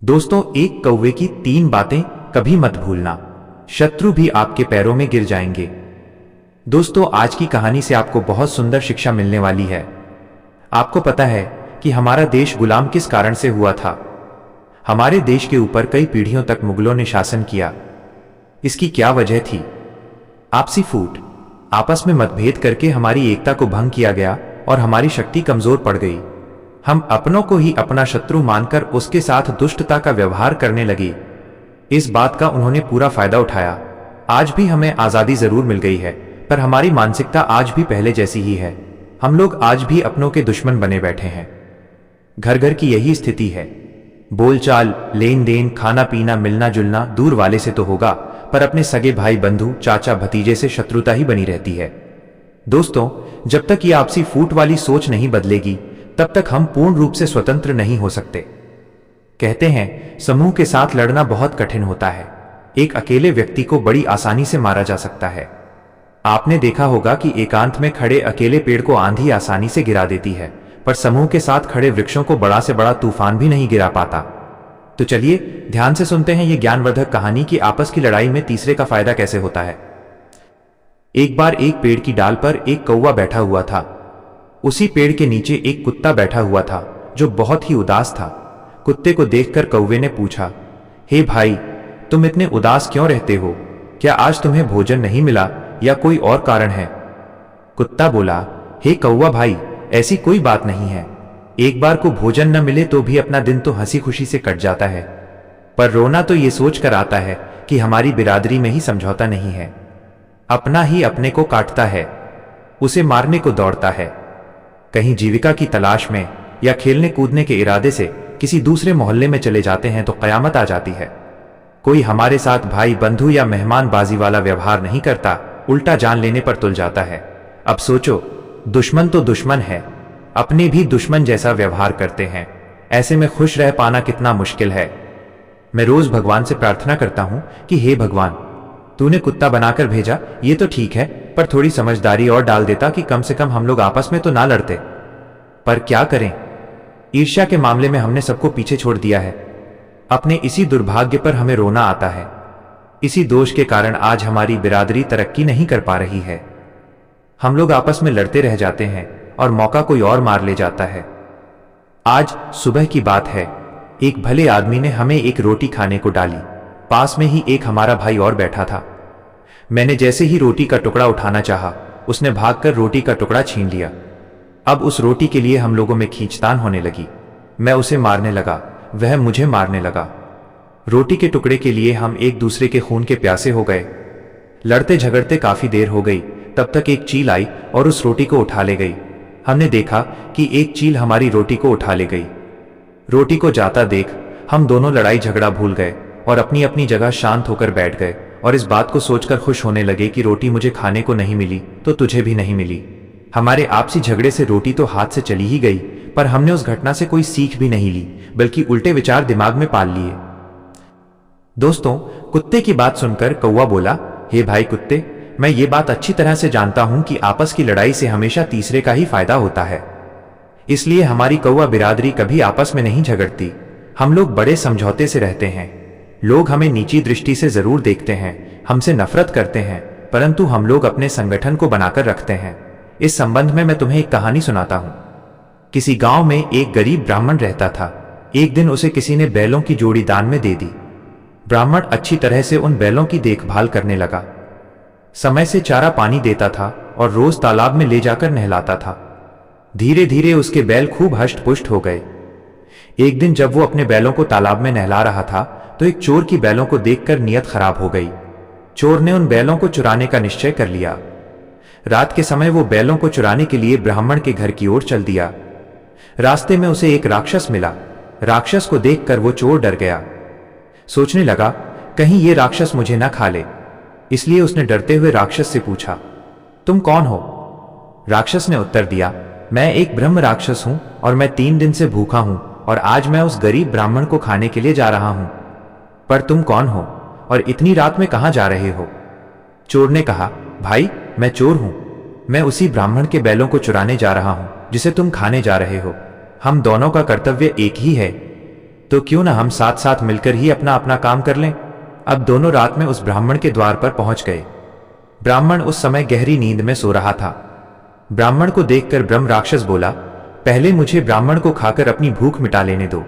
दोस्तों, एक कौवे की 3 बातें कभी मत भूलना, शत्रु भी आपके पैरों में गिर जाएंगे। दोस्तों, आज की कहानी से आपको बहुत सुंदर शिक्षा मिलने वाली है। आपको पता है कि हमारा देश गुलाम किस कारण से हुआ था? हमारे देश के ऊपर कई पीढ़ियों तक मुगलों ने शासन किया। इसकी क्या वजह थी? आपसी फूट, आपस में मतभेद करके हमारी एकता को भंग किया गया और हमारी शक्ति कमजोर पड़ गई। हम अपनों को ही अपना शत्रु मानकर उसके साथ दुष्टता का व्यवहार करने लगे। इस बात का उन्होंने पूरा फायदा उठाया। आज भी हमें आजादी जरूर मिल गई है, पर हमारी मानसिकता आज भी पहले जैसी ही है। हम लोग आज भी अपनों के दुश्मन बने बैठे हैं। घर घर की यही स्थिति है। बोलचाल, लेन देन, खाना पीना, मिलना जुलना दूर वाले से तो होगा, पर अपने सगे भाई बंधु, चाचा भतीजे से शत्रुता ही बनी रहती है। दोस्तों, जब तक ये आपसी फूट वाली सोच नहीं बदलेगी, तब तक हम पूर्ण रूप से स्वतंत्र नहीं हो सकते। कहते हैं, समूह के साथ लड़ना बहुत कठिन होता है। एक अकेले व्यक्ति को बड़ी आसानी से मारा जा सकता है। आपने देखा होगा कि एकांत में खड़े अकेले पेड़ को आंधी आसानी से गिरा देती है, पर समूह के साथ खड़े वृक्षों को बड़ा से बड़ा तूफान भी नहीं गिरा पाता। तो चलिए ध्यान से सुनते हैं ये ज्ञानवर्धक कहानी कि आपस की लड़ाई में तीसरे का फायदा कैसे होता है। एक बार एक पेड़ की डाल पर एक कौवा बैठा हुआ था। उसी पेड़ के नीचे एक कुत्ता बैठा हुआ था जो बहुत ही उदास था। कुत्ते को देखकर कौवे ने पूछा, हे भाई, तुम इतने उदास क्यों रहते हो? क्या आज तुम्हें भोजन नहीं मिला या कोई और कारण है? कुत्ता बोला, हे कौवा भाई, ऐसी कोई बात नहीं है। एक बार को भोजन न मिले तो भी अपना दिन तो हंसी खुशी से कट जाता है, पर रोना तो ये सोच कर आता है कि हमारी बिरादरी में ही समझौता नहीं है। अपना ही अपने को काटता है, उसे मारने को दौड़ता है। कहीं जीविका की तलाश में या खेलने कूदने के इरादे से किसी दूसरे मोहल्ले में चले जाते हैं तो कयामत आ जाती है। कोई हमारे साथ भाई बंधु या मेहमानबाजी वाला व्यवहार नहीं करता, उल्टा जान लेने पर तुल जाता है। अब सोचो, दुश्मन तो दुश्मन है, अपने भी दुश्मन जैसा व्यवहार करते हैं। ऐसे में खुश रह पाना कितना मुश्किल है। मैं रोज भगवान से प्रार्थना करता हूं कि हे भगवान, तूने कुत्ता बनाकर भेजा, ये तो ठीक है, पर थोड़ी समझदारी और डाल देता कि कम से कम हम लोग आपस में तो ना लड़ते। पर क्या करें, ईर्ष्या के मामले में हमने सबको पीछे छोड़ दिया है। अपने इसी दुर्भाग्य पर हमें रोना आता है। इसी दोष के कारण आज हमारी बिरादरी तरक्की नहीं कर पा रही है। हम लोग आपस में लड़ते रह जाते हैं और मौका कोई और मार ले जाता है। आज सुबह की बात है, एक भले आदमी ने हमें एक रोटी खाने को डाली। पास में ही एक हमारा भाई और बैठा था। मैंने जैसे ही रोटी का टुकड़ा उठाना चाहा, उसने भागकर रोटी का टुकड़ा छीन लिया। अब उस रोटी के लिए हम लोगों में खींचतान होने लगी। मैं उसे मारने लगा, वह मुझे मारने लगा। रोटी के टुकड़े के लिए हम एक दूसरे के खून के प्यासे हो गए। लड़ते झगड़ते काफी देर हो गई, तब तक एक चील आई और उस रोटी को उठा ले गई। हमने देखा कि एक चील हमारी रोटी को उठा ले गई। रोटी को जाता देख हम दोनों लड़ाई झगड़ा भूल गए और अपनी अपनी जगह शांत होकर बैठ गए और इस बात को सोचकर खुश होने लगे कि रोटी मुझे खाने को नहीं मिली तो तुझे भी नहीं मिली। हमारे आपसी झगड़े से रोटी तो हाथ से चली ही गई, पर हमने उस घटना से कोई सीख भी नहीं ली, बल्कि उल्टे विचार दिमाग में पाल लिए। दोस्तों, कुत्ते की बात सुनकर कौवा बोला, हे भाई कुत्ते, मैं ये बात अच्छी तरह से जानता हूं कि आपस की लड़ाई से हमेशा तीसरे का ही फायदा होता है। इसलिए हमारी कौवा बिरादरी कभी आपस में नहीं झगड़ती। हम लोग बड़े समझौते से रहते हैं। लोग हमें नीची दृष्टि से जरूर देखते हैं, हमसे नफरत करते हैं, परंतु हम लोग अपने संगठन को बनाकर रखते हैं। इस संबंध में मैं तुम्हें एक कहानी सुनाता हूं। किसी गांव में एक गरीब ब्राह्मण रहता था। एक दिन उसे किसी ने बैलों की जोड़ी दान में दे दी। ब्राह्मण अच्छी तरह से उन बैलों की देखभाल करने लगा। समय से चारा पानी देता था और रोज तालाब में ले जाकर नहलाता था। धीरे धीरे उसके बैल खूब हष्ट पुष्ट हो गए। एक दिन जब वो अपने बैलों को तालाब में नहला रहा था, तो एक चोर की बैलों को देखकर नीयत खराब हो गई। चोर ने उन बैलों को चुराने का निश्चय कर लिया। रात के समय वो बैलों को चुराने के लिए ब्राह्मण के घर की ओर चल दिया। रास्ते में उसे एक राक्षस मिला। राक्षस को देखकर वो चोर डर गया। सोचने लगा, कहीं ये राक्षस मुझे ना खा ले। इसलिए उसने डरते हुए राक्षस से पूछा, तुम कौन हो? राक्षस ने उत्तर दिया, मैं एक ब्रह्म राक्षस हूं और मैं 3 दिन से भूखा हूं और आज मैं उस गरीब ब्राह्मण को खाने के लिए जा रहा हूं। पर तुम कौन हो और इतनी रात में कहां जा रहे हो? चोर ने कहा, भाई, मैं चोर हूं। मैं उसी ब्राह्मण के बैलों को चुराने जा रहा हूं जिसे तुम खाने जा रहे हो। हम दोनों का कर्तव्य एक ही है। तो क्यों ना हम साथ साथ मिलकर ही अपना अपना काम कर लें। अब दोनों रात में उस ब्राह्मण के द्वार पर पहुंच गए। ब्राह्मण उस समय गहरी नींद में सो रहा था। ब्राह्मण को देखकर ब्रह्म राक्षस बोला, पहले मुझे ब्राह्मण को खाकर अपनी भूख मिटा लेने दो,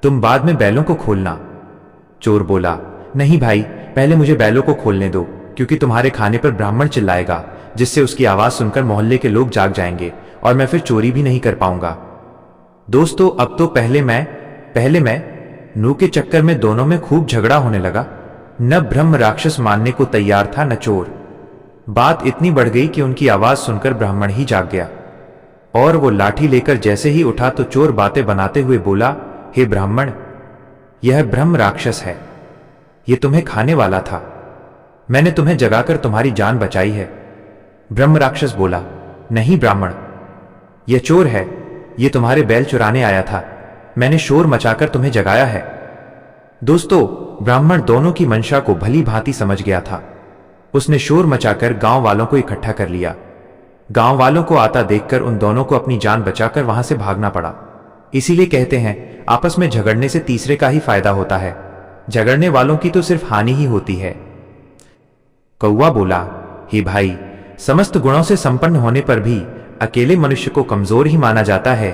तुम बाद में बैलों को खोलना। चोर बोला, नहीं भाई, पहले मुझे बैलों को खोलने दो, क्योंकि तुम्हारे खाने पर ब्राह्मण चिल्लाएगा, जिससे उसकी आवाज सुनकर मोहल्ले के लोग जाग जाएंगे और मैं फिर चोरी भी नहीं कर पाऊंगा। दोस्तों, अब तो पहले मैं नू के चक्कर में दोनों में खूब झगड़ा होने लगा। न ब्रह्म राक्षस मानने को तैयार था न चोर। बात इतनी बढ़ गई कि उनकी आवाज सुनकर ब्राह्मण ही जाग गया और वो लाठी लेकर जैसे ही उठा तो चोर बातें बनाते हुए बोला, हे ब्राह्मण, यह ब्रह्म राक्षस है, यह तुम्हें खाने वाला था, मैंने तुम्हें जगाकर तुम्हारी जान बचाई है। ब्रह्म राक्षस बोला, नहीं ब्राह्मण, यह चोर है, यह तुम्हारे बैल चुराने आया था, मैंने शोर मचाकर तुम्हें जगाया है। दोस्तों, ब्राह्मण दोनों की मंशा को भली भांति समझ गया था। उसने शोर मचाकर गांव वालों को इकट्ठा कर लिया। गांव वालों को आता देखकर उन दोनों को अपनी जान बचाकर वहां से भागना पड़ा। इसीलिए कहते हैं, आपस में झगड़ने से तीसरे का ही फायदा होता है, झगड़ने वालों की तो सिर्फ हानि ही होती है। कौवा बोला, हे भाई, समस्त गुणों से संपन्न होने पर भी अकेले मनुष्य को कमजोर ही माना जाता है।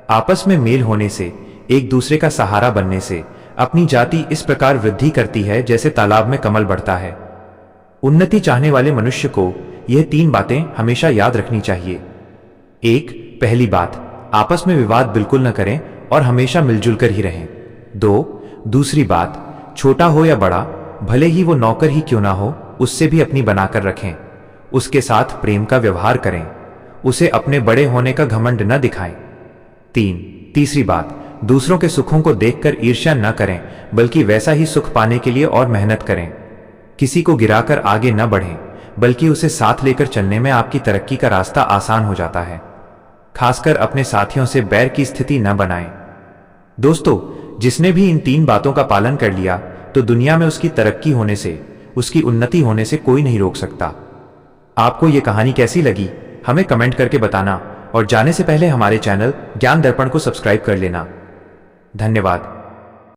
आपस में मेल होने से, एक दूसरे का सहारा बनने से अपनी जाति इस प्रकार वृद्धि करती है जैसे तालाब में कमल बढ़ता है। उन्नति चाहने वाले मनुष्य को यह 3 बातें हमेशा याद रखनी चाहिए। 1. पहली बात, आपस में विवाद बिल्कुल न करें और हमेशा मिलजुल कर ही रहें। 2. दूसरी बात, छोटा हो या बड़ा, भले ही वो नौकर ही क्यों ना हो, उससे भी अपनी बनाकर रखें, उसके साथ प्रेम का व्यवहार करें, उसे अपने बड़े होने का घमंड न दिखाएं। तीसरी बात, दूसरों के सुखों को देखकर ईर्ष्या न करें, बल्कि वैसा ही सुख पाने के लिए और मेहनत करें। किसी को गिराकर आगे न बढ़ें, बल्कि उसे साथ लेकर चलने में आपकी तरक्की का रास्ता आसान हो जाता है। खासकर अपने साथियों से बैर की स्थिति न बनाएं। दोस्तों, जिसने भी इन 3 बातों का पालन कर लिया तो दुनिया में उसकी तरक्की होने से, उसकी उन्नति होने से कोई नहीं रोक सकता। आपको ये कहानी कैसी लगी, हमें कमेंट करके बताना और जाने से पहले हमारे चैनल ज्ञान दर्पण को सब्सक्राइब कर लेना। धन्यवाद।